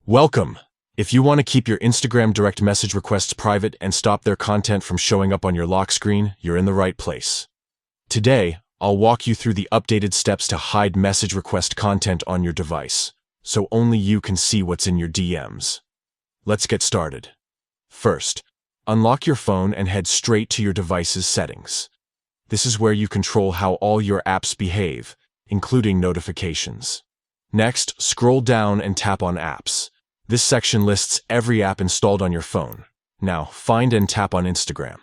Welcome! If you want to keep your Instagram direct message requests private and stop their content from showing up on your lock screen, you're in the right place. Today, I'll walk you through the updated steps to hide message request content on your device, so only you can see what's in your DMs. Let's get started. First, unlock your phone and head straight to your device's settings. This is where you control how all your apps behave, including notifications. Next, scroll down and tap on Apps. This section lists every app installed on your phone. Now, find and tap on Instagram.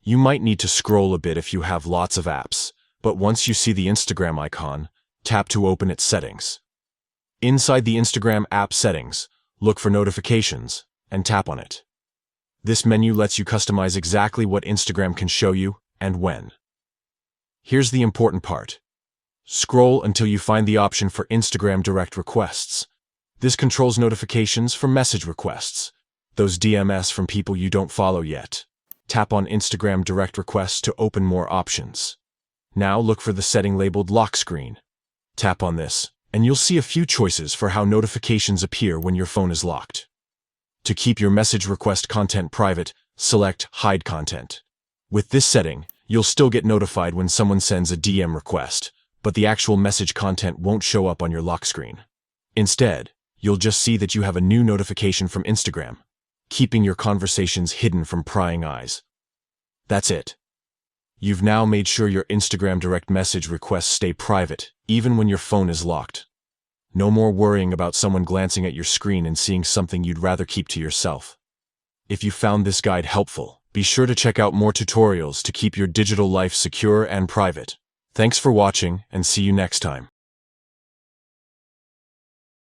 You might need to scroll a bit if you have lots of apps, but once you see the Instagram icon, tap to open its settings. Inside the Instagram app settings, look for Notifications and tap on it. This menu lets you customize exactly what Instagram can show you and when. Here's the important part. Scroll until you find the option for Instagram Direct Requests. This controls notifications for message requests, those DMS from people you don't follow yet. Tap on Instagram Direct Requests to open more options. Now look for the setting labeled Lock Screen. Tap on this, and you'll see a few choices for how notifications appear when your phone is locked. To keep your message request content private, select Hide Content. With this setting, you'll still get notified when someone sends a DM request, but the actual message content won't show up on your lock screen. Instead, you'll just see that you have a new notification from Instagram, keeping your conversations hidden from prying eyes. That's it. You've now made sure your Instagram direct message requests stay private, even when your phone is locked. No more worrying about someone glancing at your screen and seeing something you'd rather keep to yourself. If you found this guide helpful, be sure to check out more tutorials to keep your digital life secure and private. Thanks for watching, and see you next time.